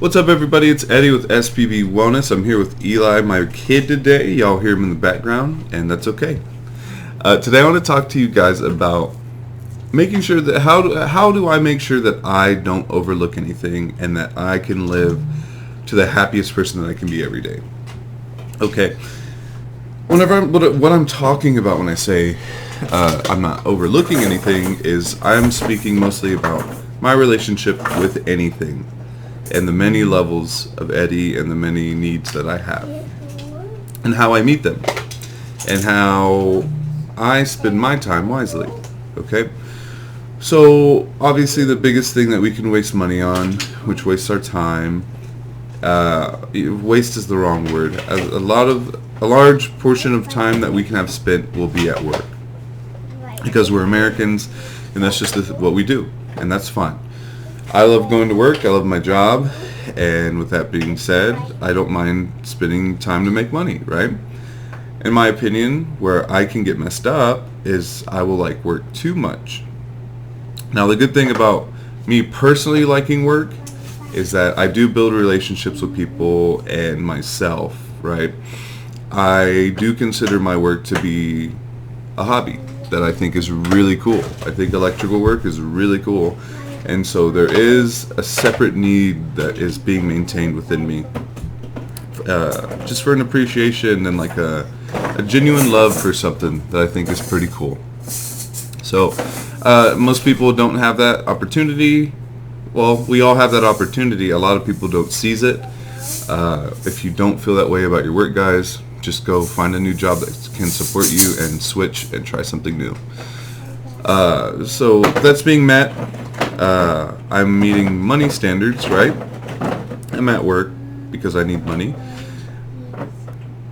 What's up, everybody? It's Eddie with SPB Wellness. I'm here with Eli, my kid, today. Y'all hear him in the background, and that's okay. Today I want to talk to you guys about making sure that how do I make sure that I don't overlook anything and that I can live to the happiest person that I can be every day. Okay. What I'm talking about when I say I'm not overlooking anything is I'm speaking mostly about my relationship with anything and the many levels of Eddie and the many needs that I have and how I meet them and how I spend my time wisely. Okay? So obviously the biggest thing that we can waste money on, which wastes our time, waste is the wrong word. A large portion of time that we can have spent will be at work because we're Americans and that's just what we do, and that's fine. I love going to work, I love my job, and with that being said, I don't mind spending time to make money, right? In my opinion, where I can get messed up is I will like work too much. Now, the good thing about me personally liking work is that I do build relationships with people and myself, right? I do consider my work to be a hobby that I think is really cool. I think electrical work is really cool. And so there is a separate need that is being maintained within me, just for an appreciation and like a genuine love for something that I think is pretty cool. So most people don't have that opportunity. Well, we all have that opportunity. A lot of people don't seize it. If you don't feel that way about your work, guys, just go find a new job that can support you and switch and try something new. So that's being met. I'm meeting money standards, right? I'm at work because I need money.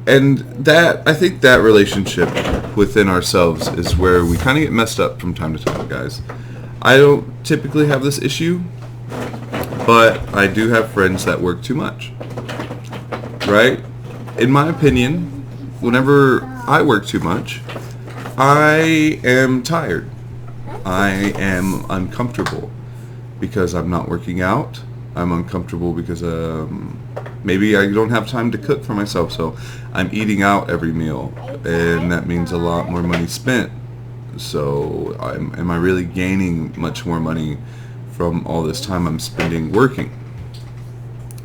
And I think that relationship within ourselves is where we kind of get messed up from time to time, guys. I don't typically have this issue, but I do have friends that work too much, right? In my opinion, whenever I work too much, I am tired. I am uncomfortable because I'm not working out. I'm uncomfortable because maybe I don't have time to cook for myself, so I'm eating out every meal, and that means a lot more money spent. So am I really gaining much more money from all this time I'm spending working?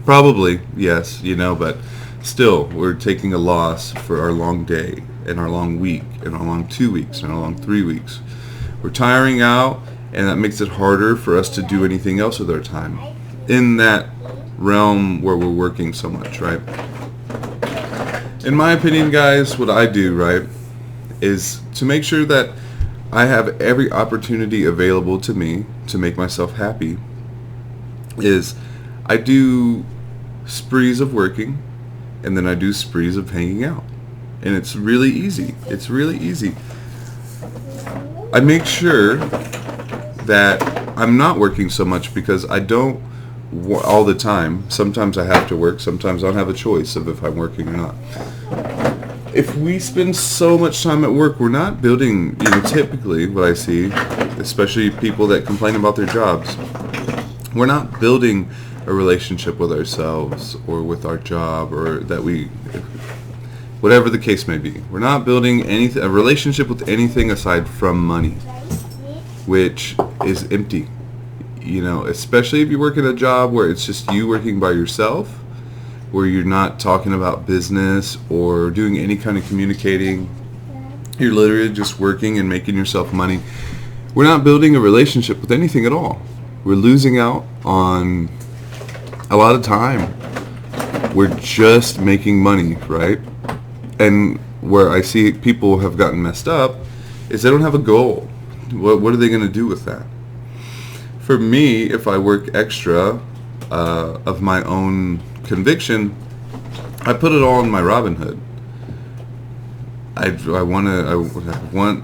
Probably, yes, but still, we're taking a loss for our long day and our long week and our long 2 weeks and our long 3 weeks. We're tiring out, and that makes it harder for us to do anything else with our time in that realm where we're working so much, right? In my opinion, guys, what I do, right, is to make sure that I have every opportunity available to me to make myself happy is I do sprees of working, and then I do sprees of hanging out. And it's really easy. It's really easy. I make sure that I'm not working so much because I don't all the time. Sometimes I have to work. Sometimes I don't have a choice of if I'm working or not. If we spend so much time at work, we're not building, typically what I see, especially people that complain about their jobs, we're not building a relationship with ourselves or with our job or that whatever the case may be. We're not building a relationship with anything aside from money, which is empty. Especially if you work at a job where it's just you working by yourself, where you're not talking about business or doing any kind of communicating. You're literally just working and making yourself money. We're not building a relationship with anything at all. We're losing out on a lot of time. We're just making money, right? And where I see people have gotten messed up is they don't have a goal. What are they going to do with that? For me, if I work extra of my own conviction, I put it all in my Robinhood.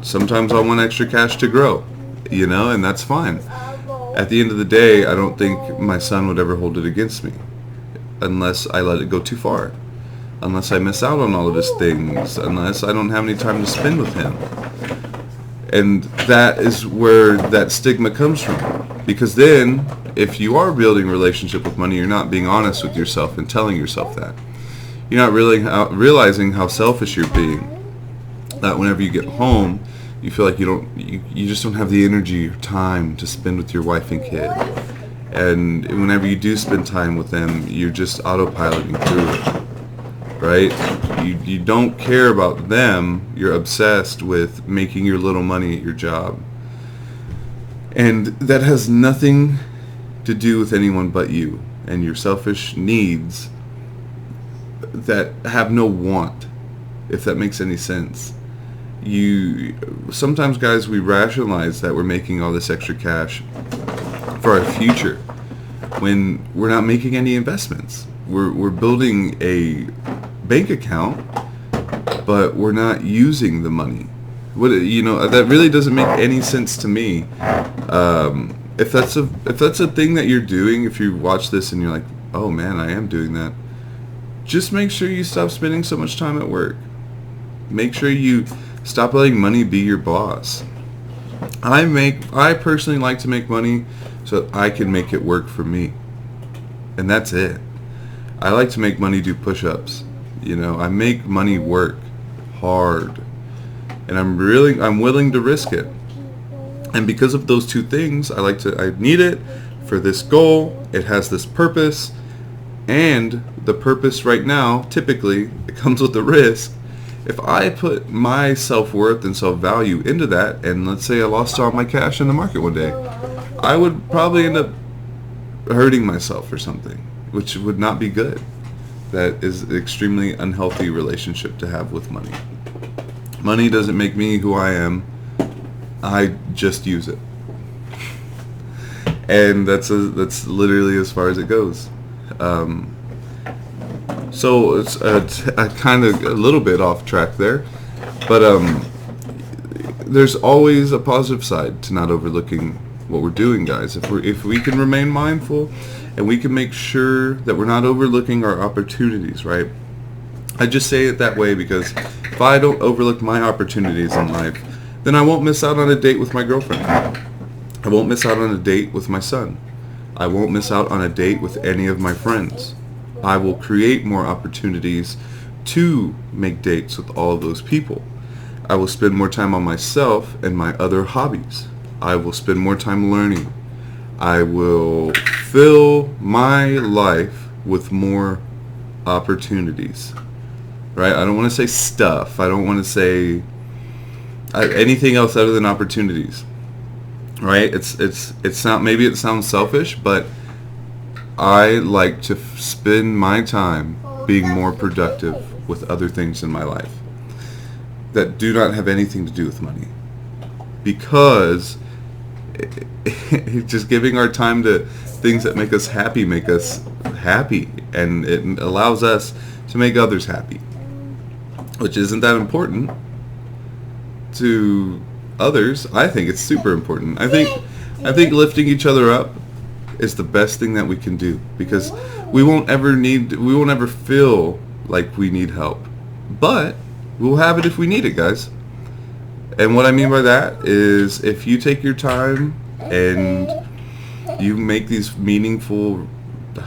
Sometimes I want extra cash to grow, and that's fine. At the end of the day, I don't think my son would ever hold it against me unless I let it go too far. Unless I miss out on all of his things, unless I don't have any time to spend with him. And that is where that stigma comes from. Because then, if you are building a relationship with money, you're not being honest with yourself and telling yourself that. You're not really realizing how selfish you're being. That whenever you get home, you feel like you just don't have the energy or time to spend with your wife and kid. And whenever you do spend time with them, you're just autopiloting through it, right? You don't care about them. You're obsessed with making your little money at your job. And that has nothing to do with anyone but you and your selfish needs that have no want, if that makes any sense. Sometimes, guys, we rationalize that we're making all this extra cash for our future when we're not making any investments. We're building a bank account, but we're not using the money. That really doesn't make any sense to me. If that's a thing that you're doing, if you watch this and you're like, oh man, I am doing that, just make sure you stop spending so much time at work. Make sure you stop letting money be your boss. I personally like to make money so that I can make it work for me. And that's it. I like to make money do push-ups. I make money work hard. And I'm willing to risk it. And because of those two things, I need it for this goal. It has this purpose. And the purpose right now, typically, it comes with a risk. If I put my self-worth and self-value into that, and let's say I lost all my cash in the market one day, I would probably end up hurting myself or something, which would not be good. That is an extremely unhealthy relationship to have with money. Money doesn't make me who I am. I just use it. And that's literally as far as it goes. So it's kind of a little bit off track there, but there's always a positive side to not overlooking what we're doing, guys. If we can remain mindful and we can make sure that we're not overlooking our opportunities, right? I just say it that way because if I don't overlook my opportunities in life, then I won't miss out on a date with my girlfriend. I won't miss out on a date with my son. I won't miss out on a date with any of my friends. I will create more opportunities to make dates with all of those people. I will spend more time on myself and my other hobbies. I will spend more time learning. I will fill my life with more opportunities. Right? I don't want to say stuff. I don't want to say anything else other than opportunities. Right? It's not, maybe it sounds selfish, but I like to spend my time being more productive with other things in my life that do not have anything to do with money, because just giving our time to things that make us happy, and it allows us to make others happy, which isn't that important to others. I think it's super important. I think lifting each other up is the best thing that we can do, because we won't ever feel like we need help, but we'll have it if we need it, guys. And what I mean by that is, if you take your time and you make these meaningful,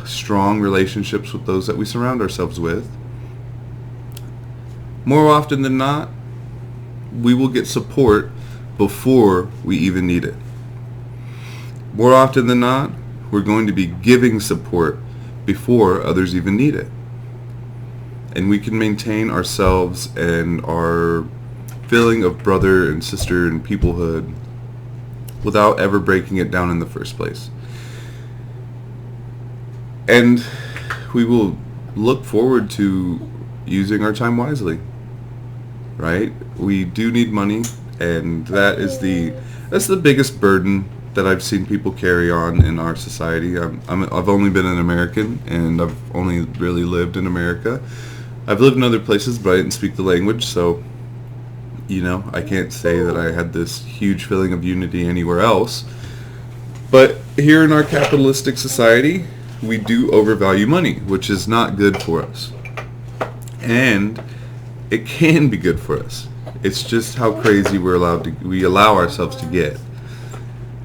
strong relationships with those that we surround ourselves with, more often than not, we will get support before we even need it. More often than not, we're going to be giving support before others even need it. And we can maintain ourselves and our feeling of brother and sister and peoplehood without ever breaking it down in the first place. And we will look forward to using our time wisely. Right? We do need money, and that's the biggest burden that I've seen people carry on in our society. I've only been an American, and I've only really lived in America. I've lived in other places, but I didn't speak the language, so I can't say that I had this huge feeling of unity anywhere else. But here in our capitalistic society, we do overvalue money, which is not good for us. And it can be good for us. It's just how crazy we allow ourselves to get.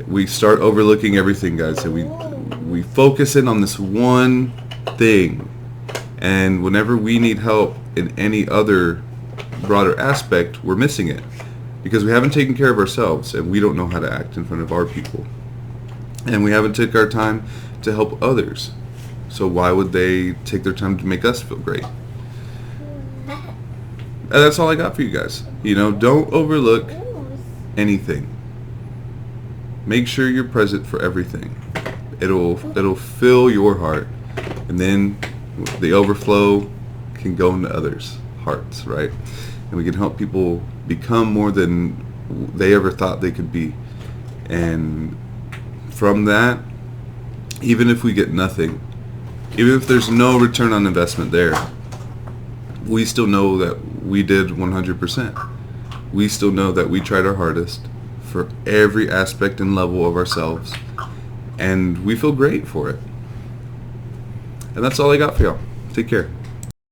We start overlooking everything, guys, and we focus in on this one thing. And whenever we need help in any other broader aspect, we're missing it because we haven't taken care of ourselves, and we don't know how to act in front of our people, and we haven't took our time to help others. So why would they take their time to make us feel great? And that's all I got for you guys. Don't overlook anything. Make sure you're present for everything. It'll fill your heart, and then the overflow can go into others' hearts, right? And we can help people become more than they ever thought they could be. And from that, even if we get nothing, even if there's no return on investment there, we still know that we did 100%. We still know that we tried our hardest for every aspect and level of ourselves, and we feel great for it. And that's all I got for y'all. Take care.